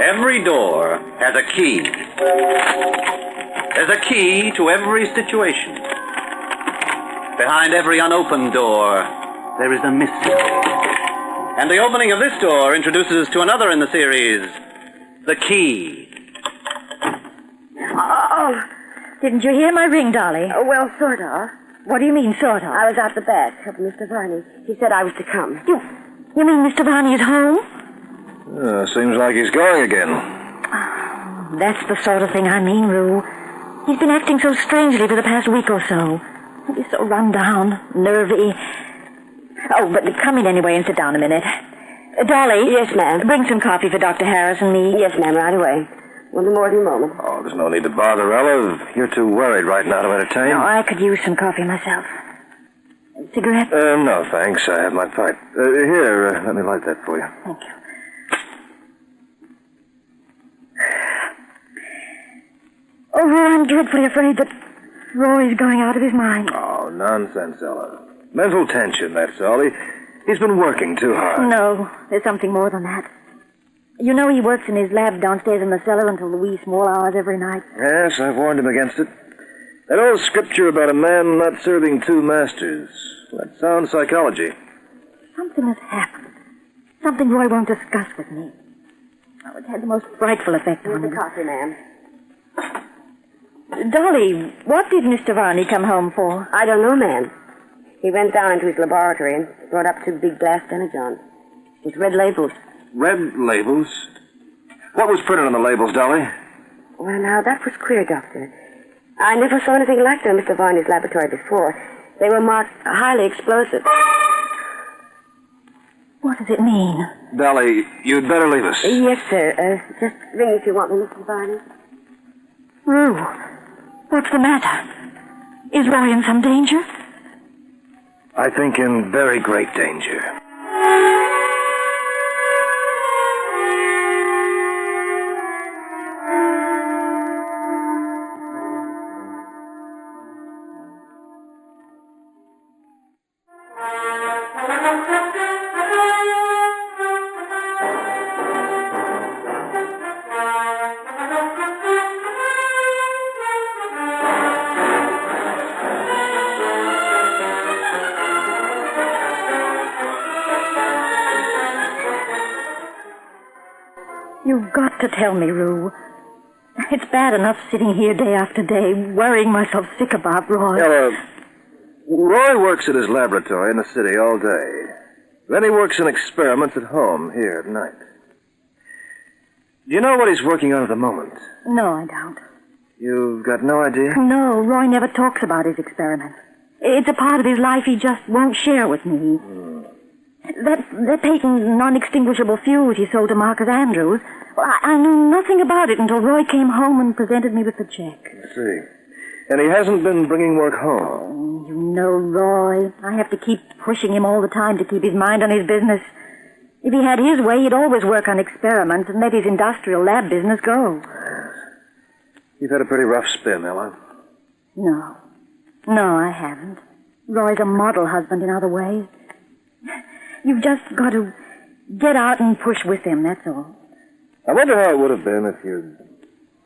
Every door has a key. There's a key to every situation. Behind every unopened door, there is a mystery. And the opening of this door introduces us to another in the series, The Key. Oh, didn't you hear my ring, Dolly? Well, sort of. What do you mean, sort of? I was out the back helping Mr. Varney. He said I was to come. You mean Mr. Varney is home? Seems like he's going again. That's the sort of thing I mean, Rue. He's been acting so strangely for the past week or so. He's so run down, nervy. Oh, but come in anyway and sit down a minute. Dolly? Yes, ma'am. Bring some coffee for Dr. Harris and me. Yes, ma'am, right away. One more moment. Oh, there's no need to bother, Ella. You're too worried right now to entertain. No, I could use some coffee myself. Cigarette? No, thanks. I have my pipe. Here, let me light that for you. Thank you. Oh, I'm dreadfully afraid that Roy's going out of his mind. Oh, nonsense, Ella. Mental tension, that's all. He's been working too hard. No, there's something more than that. You know he works in his lab downstairs in the cellar until the wee small hours every night. Yes, I've warned him against it. That old scripture about a man not serving two masters. That sounds psychology. Something has happened. Something Roy won't discuss with me. Oh, it's had the most frightful effect on him. Coffee, ma'am. Dolly, what did Mr. Varney come home for? I don't know, ma'am. He went down into his laboratory and brought up two big glass demijohns with red labels. Red labels? What was printed on the labels, Dolly? Well, now, that was queer, Doctor. I never saw anything like that in Mr. Varney's laboratory before. They were marked highly explosive. What does it mean? Dolly, you'd better leave us. Yes, sir. Just ring if you want me, Mr. Varney. Rue, what's the matter? Is Roy in some danger? I think in very great danger. You've got to tell me, Rue. It's bad enough sitting here day after day, worrying myself sick about Roy. Ella, Roy works at his laboratory in the city all day. Then he works in experiments at home here at night. Do you know what he's working on at the moment? No, I don't. You've got no idea? No, Roy never talks about his experiments. It's a part of his life he just won't share with me. That patent non-extinguishable fuse he sold to Marcus Andrews, well, I knew nothing about it until Roy came home and presented me with the check. I see. And he hasn't been bringing work home. You know, Roy, I have to keep pushing him all the time to keep his mind on his business. If he had his way, he'd always work on experiments and let his industrial lab business go. You've had a pretty rough spin, Ella. No, I haven't. Roy's a model husband in other ways. You've just got to get out and push with him, that's all. I wonder how it would have been if you'd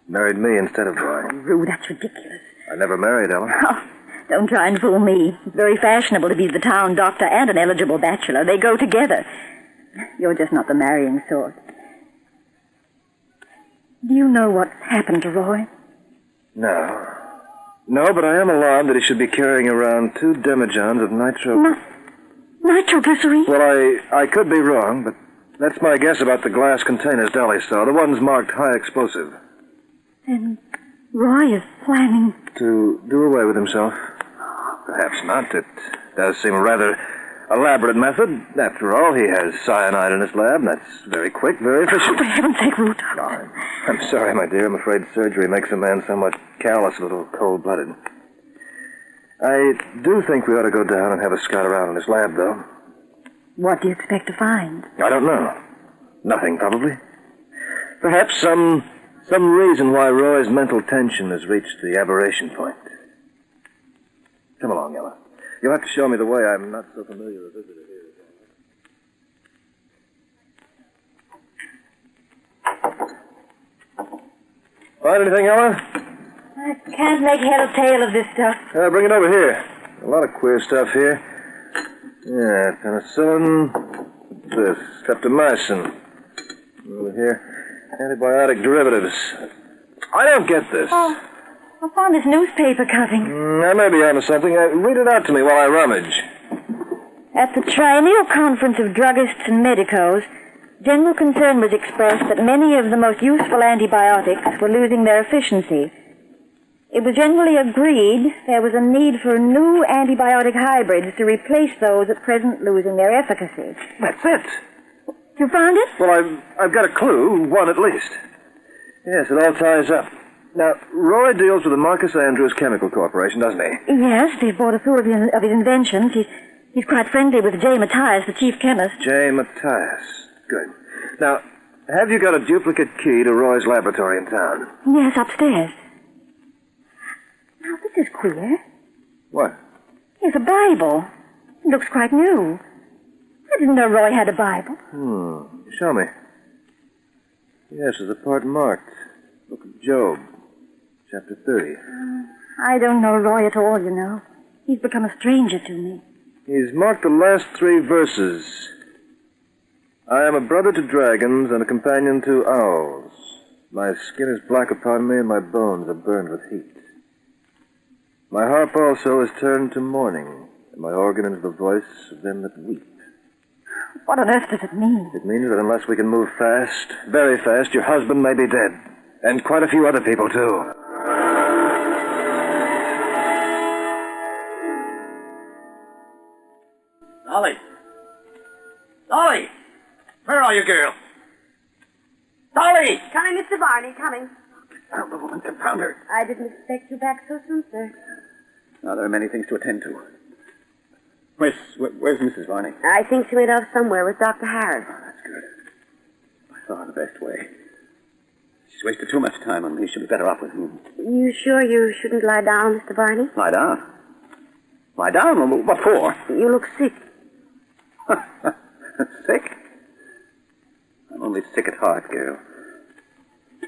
married me instead of Roy. Rue, that's ridiculous. I never married, Ella. Oh, don't try and fool me. It's very fashionable to be the town doctor and an eligible bachelor. They go together. You're just not the marrying sort. Do you know what happened to Roy? No. No, but I am alarmed that he should be carrying around 2 demijohns of nitro... Nitroglycerine? Well, I could be wrong, but that's my guess about the glass containers Dolly saw, the ones marked high explosive. Then Roy is planning... To do away with himself? Perhaps not. It does seem a rather elaborate method. After all, he has cyanide in his lab, and that's very quick, very efficient. Oh, for heaven's sake, Root. No, I'm sorry, my dear. I'm afraid surgery makes a man somewhat callous, a little cold-blooded. I do think we ought to go down and have a scout around in his lab, though. What do you expect to find? I don't know. Nothing, probably. Perhaps some reason why Roy's mental tension has reached the aberration point. Come along, Ella. You'll have to show me the way. I'm not so familiar with visitor here. Find anything, Ella? I can't make head or tail of this stuff. Bring it over here. A lot of queer stuff here. Yeah, penicillin. This, streptomycin. Over here, antibiotic derivatives. I don't get this. Oh, I found this newspaper cutting. I may be onto something. Read it out to me while I rummage. At the Triennial Conference of Druggists and Medicos, general concern was expressed that many of the most useful antibiotics were losing their efficiency. It was generally agreed there was a need for new antibiotic hybrids to replace those at present losing their efficacy. That's it. You found it? Well, I've got a clue, one at least. Yes, it all ties up. Now, Roy deals with the Marcus Andrews Chemical Corporation, doesn't he? Yes, they've bought a few of his inventions. He's quite friendly with J. Matthias, the chief chemist. J. Matthias. Good. Now, have you got a duplicate key to Roy's laboratory in town? Yes, upstairs. Now, this is queer. What? Here's a Bible. It looks quite new. I didn't know Roy had a Bible. Show me. Yes, there's a part marked. Book of Job, chapter 30. I don't know Roy at all, you know. He's become a stranger to me. He's marked the last 3 verses. I am a brother to dragons and a companion to owls. My skin is black upon me and my bones are burned with heat. My harp also is turned to mourning, and my organ into the voice of them that weep. What on earth does it mean? It means that unless we can move fast, very fast, your husband may be dead. And quite a few other people, too. Dolly! Dolly! Where are you, girl? Dolly! Coming, Mr. Barney, coming. Confound the woman, confound her. I didn't expect you back so soon, sir. Now, there are many things to attend to. Where's Mrs. Varney? I think she went off somewhere with Dr. Harris. Oh, that's good. I saw her the best way. She's wasted too much time on me. She'll be better off with him. You sure you shouldn't lie down, Mr. Barney? Lie down? Lie down? Well, what for? You look sick. Sick? I'm only sick at heart, girl.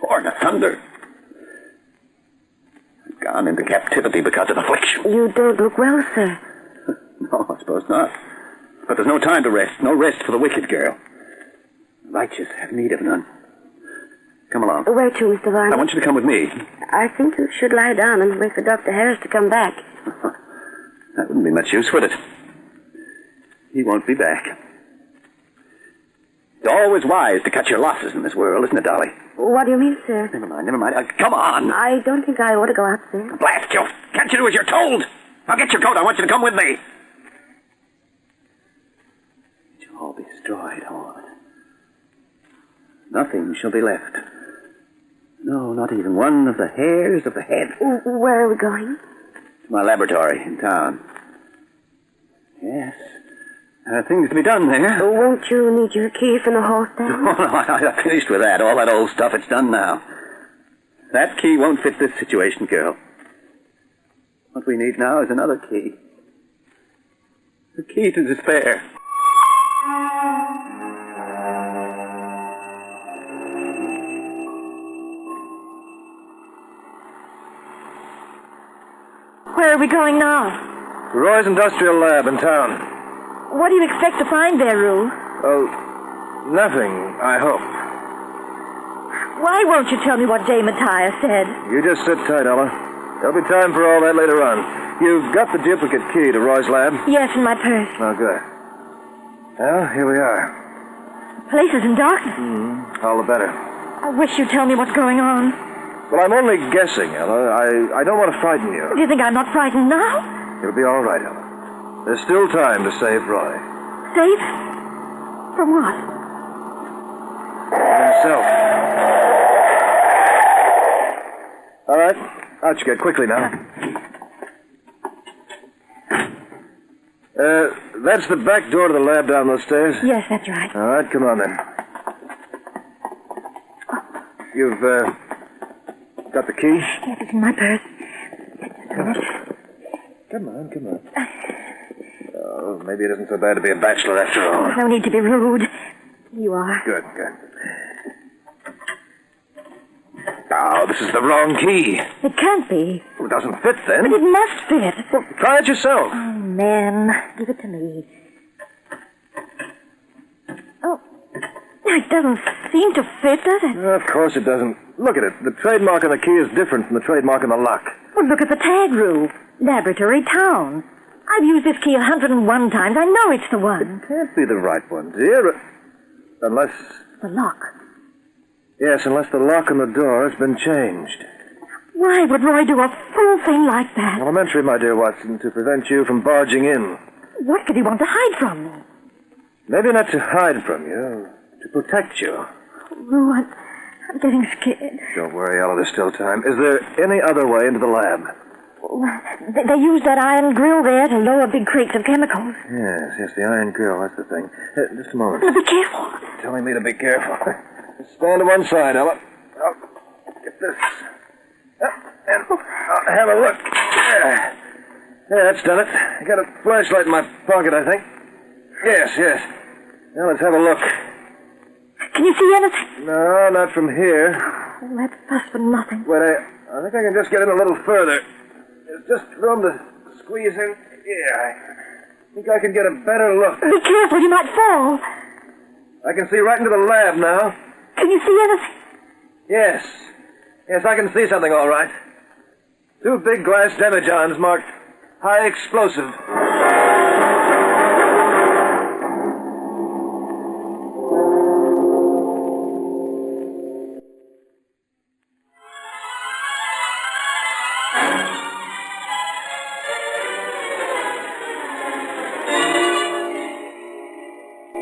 Torn asunder. I've gone into captivity because of affliction. You don't look well, sir. No, I suppose not. But there's no time to rest. No rest for the wicked, girl. The righteous have need of none. Come along. Where to, Mr. Barney? I want you to come with me. I think you should lie down and wait for Dr. Harris to come back. That wouldn't be much use, would it? He won't be back. It's always wise to cut your losses in this world, isn't it, Dolly? What do you mean, sir? Never mind. Come on. I don't think I ought to go out, sir. Blast you. Can't you do as you're told? Now get your coat. I want you to come with me. It shall all be destroyed, all of it. Nothing shall be left. No, not even one of the hairs of the head. Where are we going? To my laboratory in town. Yes. There are things to be done there. Won't you need your key from the hall stand? Oh, no, I finished with that. All that old stuff, it's done now. That key won't fit this situation, girl. What we need now is another key. The key to despair. Where are we going now? Roy's Industrial Lab in town. What do you expect to find there, Rue? Oh, nothing, I hope. Why won't you tell me what J. Matthias said? You just sit tight, Ella. There'll be time for all that later on. You've got the duplicate key to Roy's lab? Yes, in my purse. Oh, good. Well, here we are. The place is in darkness. All the better. I wish you'd tell me what's going on. Well, I'm only guessing, Ella. I don't want to frighten you. Do you think I'm not frightened now? It'll be all right, Ella. There's still time to save Roy. Safe? From what? Himself. All right. Out you get quickly now. That's the back door to the lab down those stairs? Yes, that's right. All right, come on then. You've, got the key? Yes, it's in my purse. Come on. Oh, maybe it isn't so bad to be a bachelor after all. No need to be rude. You are. Good. Oh, the this is the wrong key. It can't be. It doesn't fit, then. But it must fit. Well, try it yourself. Oh, man. Give it to me. Oh. It doesn't seem to fit, does it? Of course it doesn't. Look at it. The trademark on the key is different from the trademark on the lock. Well, look at the tag roof. Laboratory Town. I've used this key 101 times. I know it's the one. It can't be the right one, dear. Unless... The lock. Yes, unless the lock on the door has been changed. Why would Roy do a fool thing like that? Elementary, my dear Watson, to prevent you from barging in. What could he want to hide from me? Maybe not to hide from you, to protect you. Roo, I'm getting scared. Don't worry, Ella, there's still time. Is there any other way into the lab? They use that iron grill there to lower big crates of chemicals. Yes, the iron grill, that's the thing. Just a moment. Now, be careful. Telling me to be careful. Stand to one side, Ella. I'll get this. And I'll have a look. Yeah, that's done it. I got a flashlight in my pocket, I think. Yes. Now let's have a look. Can you see anything? No, not from here. Oh, that's fuss for nothing. Wait, I think I can just get in a little further. There's just room to squeeze in. Yeah, I think I can get a better look. Be careful, you might fall. I can see right into the lab now. Can you see anything? Yes, I can see something all right. 2 big glass demijohns marked high explosive.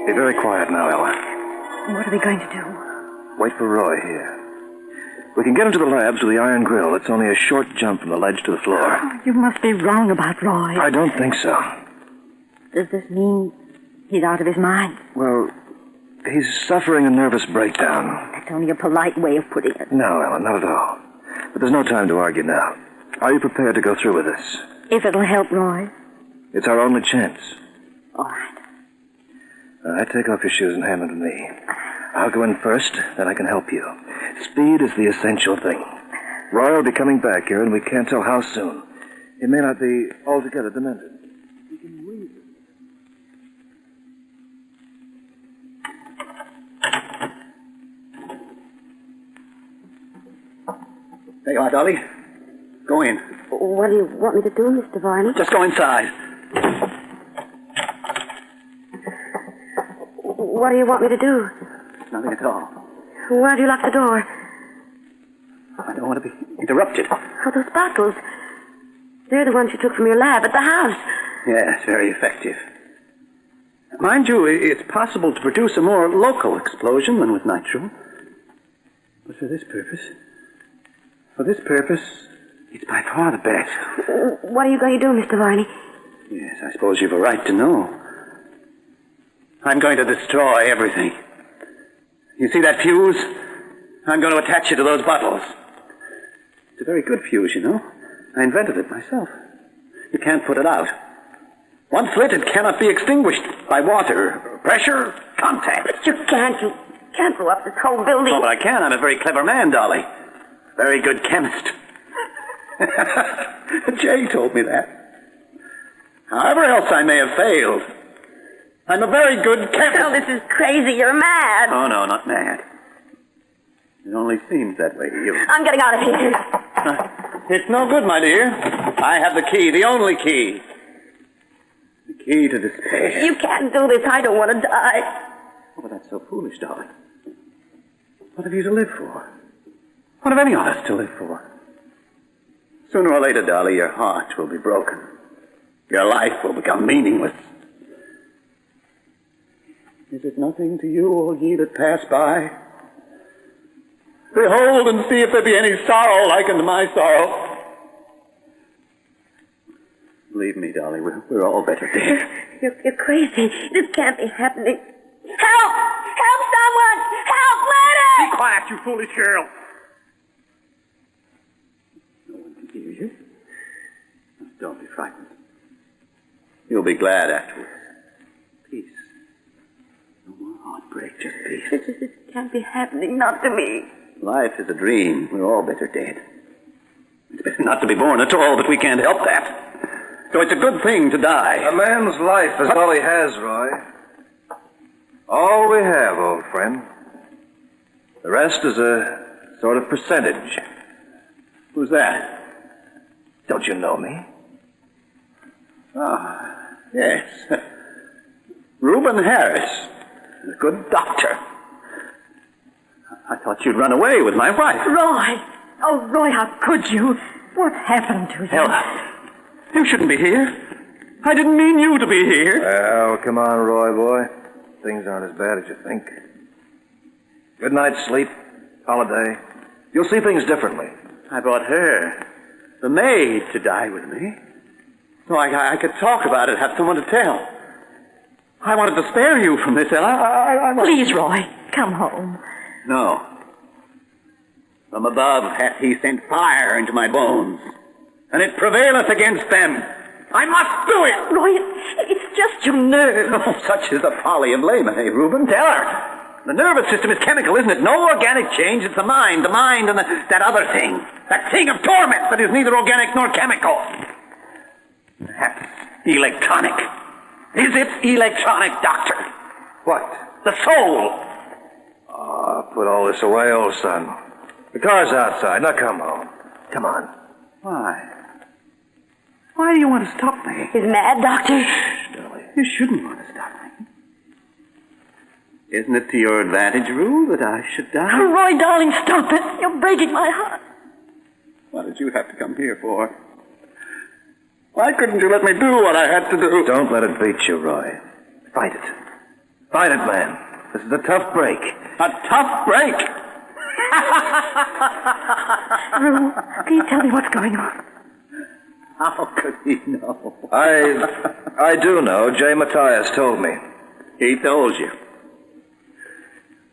Be very quiet now, Ella. What are we going to do? Wait for Roy here. We can get into the labs with the iron grill. It's only a short jump from the ledge to the floor. Oh, you must be wrong about Roy. I don't think so. Does this mean he's out of his mind? Well, he's suffering a nervous breakdown. That's only a polite way of putting it. No, Ella, not at all. But there's no time to argue now. Are you prepared to go through with this? If it'll help Roy. It's our only chance. All right. All right, take off your shoes and hand them to me. I'll go in first, then I can help you. Speed is the essential thing. Roy will be coming back here, and we can't tell how soon. He may not be altogether demented. We can reason. There you are, Dolly. Go in. What do you want me to do, Mr. Varney? Just go inside. What do you want me to do? Nothing at all. Why do you lock the door? I don't want to be interrupted. Oh, those bottles. They're the ones you took from your lab at the house. Yes, very effective. Mind you, it's possible to produce a more local explosion than with nitro. But for this purpose, it's by far the best. What are you going to do, Mr. Varney? Yes, I suppose you've a right to know. I'm going to destroy everything. You see that fuse? I'm going to attach it to those bottles. It's a very good fuse, you know. I invented it myself. You can't put it out. Once lit, it cannot be extinguished by water, pressure, contact. But you can't blow up this whole building. Oh, but I can. I'm a very clever man, Dolly. Very good chemist. Jay told me that. However else I may have failed, I'm a very good chemist. Oh, this is crazy. You're mad. Oh, no, not mad. It only seems that way to you. I'm getting out of here. It's no good, my dear. I have the key, the only key. The key to despair. You can't do this. I don't want to die. Oh, but that's so foolish, Dolly. What have you to live for? What have any of us to live for? Sooner or later, Dolly, your heart will be broken. Your life will become meaningless. Is it nothing to you, O ye that pass by? Behold and see if there be any sorrow like unto my sorrow. Believe me, Dolly, we're all better dead. You're crazy. This can't be happening. Help! Help someone! Help! Murder! Be quiet, you foolish girl. No one can hear you. Don't be frightened. You'll be glad afterwards. Peace. No more heartbreak, just peace. This can't be happening. Not to me. Life is a dream. We're all better dead. It's better not to be born at all, but we can't help that. So it's a good thing to die. A man's life is all he has, Roy. All we have, old friend. The rest is a sort of percentage. Who's that? Don't you know me? Ah, yes. Reuben Harris. A good doctor. I thought you'd run away with my wife. Roy! Oh, Roy, how could you? What happened to you? Ella, you shouldn't be here. I didn't mean you to be here. Well, come on, Roy, boy. Things aren't as bad as you think. Good night's sleep, holiday. You'll see things differently. I brought her, the maid, to die with me. So I could talk about it, have someone to tell. I wanted to spare you from this, Ella. Please, Roy, come home. No. From above hath he sent fire into my bones, and it prevaileth against them. I must do it! Roy, it's just your nerves. Oh, such is the folly of laymen, eh, Reuben? Tell her. The nervous system is chemical, isn't it? No organic change. It's the mind and that other thing. That thing of torment that is neither organic nor chemical. Perhaps electronic. Is it electronic, Doctor? What? The soul. Oh, put all this away, old son. The car's outside. Now come home. Come on. Why? Why do you want to stop me? He's mad, Doctor. You shouldn't want to stop me. Isn't it to your advantage, Rue, that I should die? Oh, Roy, darling, stop it. You're breaking my heart. What did you have to come here for? Why couldn't you let me do what I had to do? Don't let it beat you, Roy. Fight it. Fight it, man. This is a tough break. A tough break? Rue, can you tell me what's going on? How could he know? I do know. Jay Matthias told me. He told you.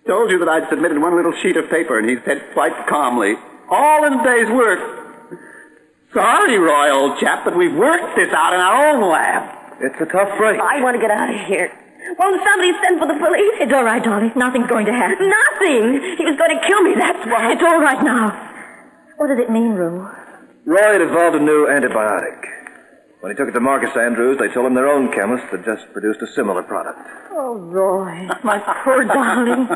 Told you that I'd submitted one little sheet of paper, and he said quite calmly, all in a day's work. Sorry, Roy, old chap, but we've worked this out in our own lab. It's a tough break. I want to get out of here. Won't somebody send for the police? It's all right, darling. Nothing's going to happen. Nothing. He was going to kill me, that's why. It's all right now. What does it mean, Rue? Roy had evolved a new antibiotic. When he took it to Marcus Andrews, they told him their own chemist had just produced a similar product. Oh, Roy, my poor darling.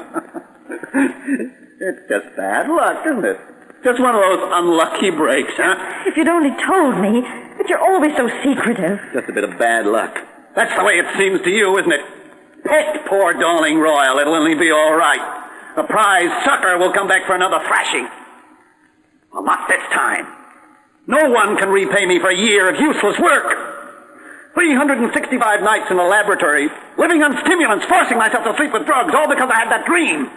It's just bad luck, isn't it? Just one of those unlucky breaks, huh? If you'd only told me, but you're always so secretive. Just a bit of bad luck. That's the way it seems to you, isn't it? Pet poor darling Royal, it'll only be all right. The prize sucker will come back for another thrashing. Well, not this time. No one can repay me for a year of useless work. 365 nights in the laboratory, living on stimulants, forcing myself to sleep with drugs, all because I had that dream.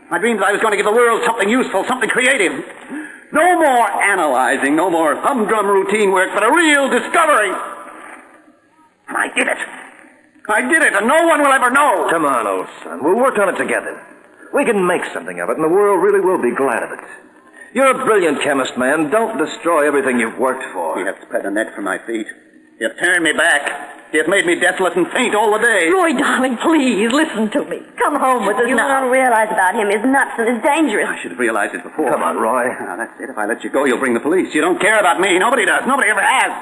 My dream that I was going to give the world something useful, something creative. No more analyzing, no more humdrum routine work, but a real discovery. And I did it. I did it, and no one will ever know. Come on, old son. We'll work on it together. We can make something of it, and the world really will be glad of it. You're a brilliant chemist, man. Don't destroy everything you've worked for. You have spread a net for my feet. You've turned me back. You've made me desolate and faint all the day. Roy, darling, please, listen to me. Come home with us You now. don't realize about him. He's nuts and it's dangerous. I should have realized it before. Come on, Roy. Now, that's it. If I let you go, you'll bring the police. You don't care about me. Nobody does. Nobody ever has.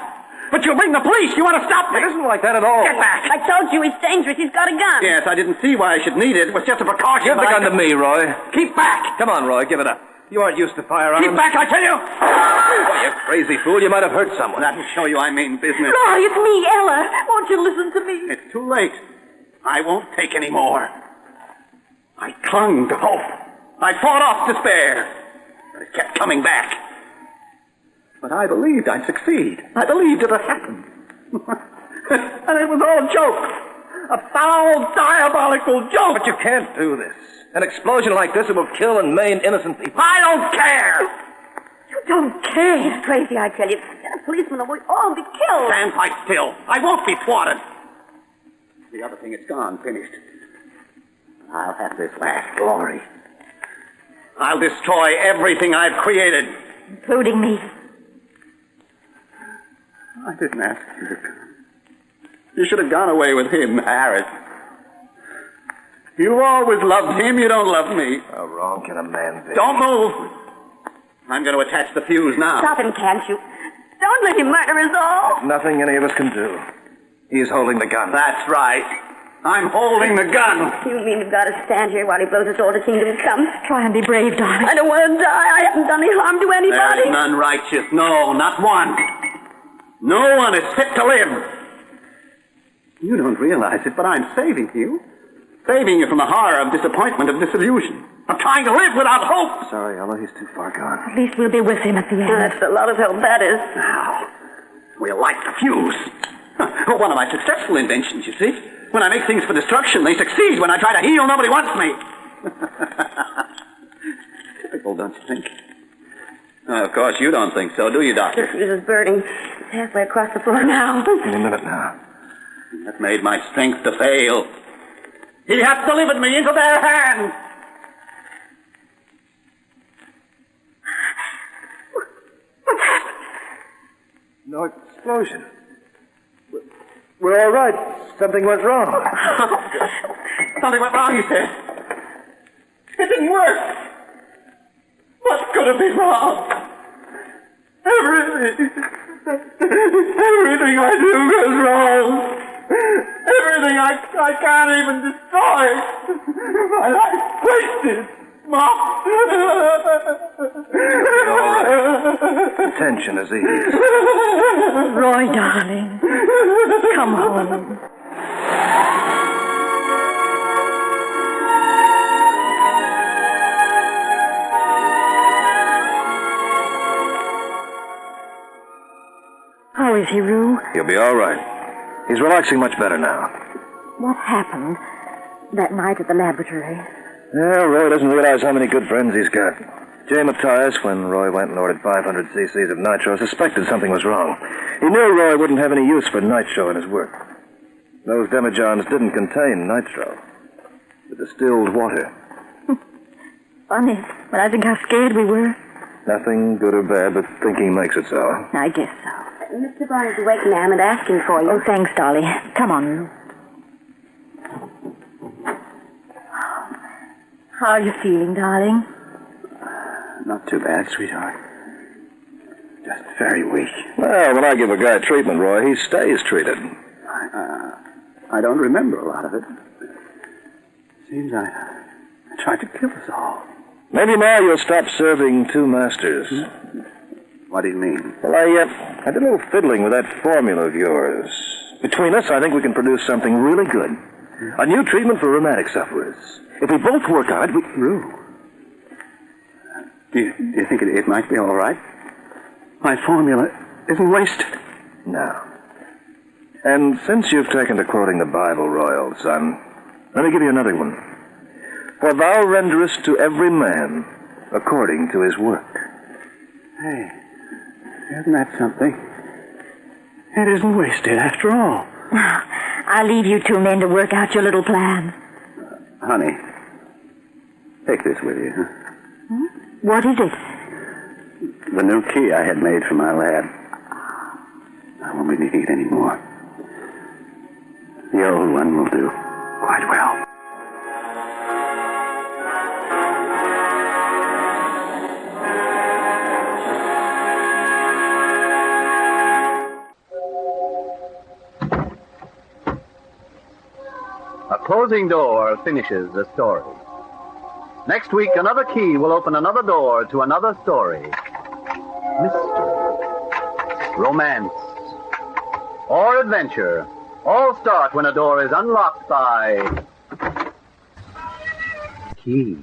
But you'll bring the police. You want to stop me. It isn't like that at all. Get back. I told you he's dangerous. He's got a gun. Yes, I didn't see why I should need it. It was just a precaution. Give the gun to me, Roy. Keep back. Come on, Roy. Give it up. You aren't used to firearms. Keep back, I tell you. Why, you crazy fool. You might have hurt someone. That'll show you I mean business. Roy, it's me, Ella. Won't you listen to me? It's too late. I won't take any more. I clung to hope. I fought off despair. But it kept coming back. But I believed I'd succeed. I believed it would happen. And it was all a joke. A foul, diabolical joke. But you can't do this. An explosion like this, it will kill and maim innocent people. I don't care. You don't care. He's crazy, I tell you. A policeman will all be killed. Stand quite still. I won't be thwarted. The other thing is gone, finished. I'll have this last glory. I'll destroy everything I've created. Including me. I didn't ask you to come. You should have gone away with him, Harris. You always loved him. You don't love me. How wrong can a man be? Don't move. I'm going to attach the fuse now. Stop him, can't you? Don't let him murder us all. Nothing any of us can do. He's holding the gun. That's right. I'm holding the gun. You mean you've got to stand here while he blows us all to kingdom come? Try and be brave, darling. I don't want to die. I haven't done any harm to anybody. There's none righteous. No, not one. No one is fit to live. You don't realize it, but I'm saving you. Saving you from the horror of disappointment, of disillusion. Of trying to live without hope. Sorry, Ella, he's too far gone. At least we'll be with him at the end. That's a lot of help, that is. Now, we'll light the fuse. One of my successful inventions, you see. When I make things for destruction, they succeed. When I try to heal, nobody wants me. Typical, don't you think? Oh, of course, you don't think so, do you, Doctor? The fuse is burning. It's halfway across the floor now. Any minute now. That made my strength to fail. He has delivered me into their hands. What's happened? No explosion. We're all right. Something went wrong. Something went wrong, you said. It didn't work. What could have been wrong? Everything I do goes wrong. Everything I can't even destroy. My life wasted. Mom. All right. The tension is eased. Roy, darling. Come home. How is he, Rue? He'll be all right. He's relaxing much better now. What happened that night at the laboratory? Yeah, Roy doesn't realize how many good friends he's got. Jay Mathias, when Roy went and ordered 500 cc's of nitro, suspected something was wrong. He knew Roy wouldn't have any use for nitro in his work. Those demijohns didn't contain nitro. The distilled water. Funny, when I think how scared we were. Nothing good or bad, but thinking makes it so. I guess so. Mr. Vaughn is awake, ma'am, and asking for you. Oh, thanks, Dolly. Come on, Rue. How are you feeling, darling? Not too bad, sweetheart. Just very weak. Well, when I give a guy treatment, Roy, he stays treated. I don't remember a lot of it. Seems I tried to kill us all. Maybe now you'll stop serving two masters. What do you mean? Well, I did a little fiddling with that formula of yours. Between us, I think we can produce something really good. A new treatment for rheumatic sufferers. If we both work hard, we... Rue. Do you think it might be all right? My formula isn't wasted. No. And since you've taken to quoting the Bible, Roy, old son, let me give you another one. For thou renderest to every man according to his work. Hey, isn't that something? It isn't wasted after all. I'll leave you two men to work out your little plan. Honey, take this with you, huh? What is it? The new key I had made for my lab. I won't be needing it anymore. The old one will do quite well. A closing door finishes the story. Next week, another key will open another door to another story. Mystery, romance, or adventure all start when a door is unlocked by key.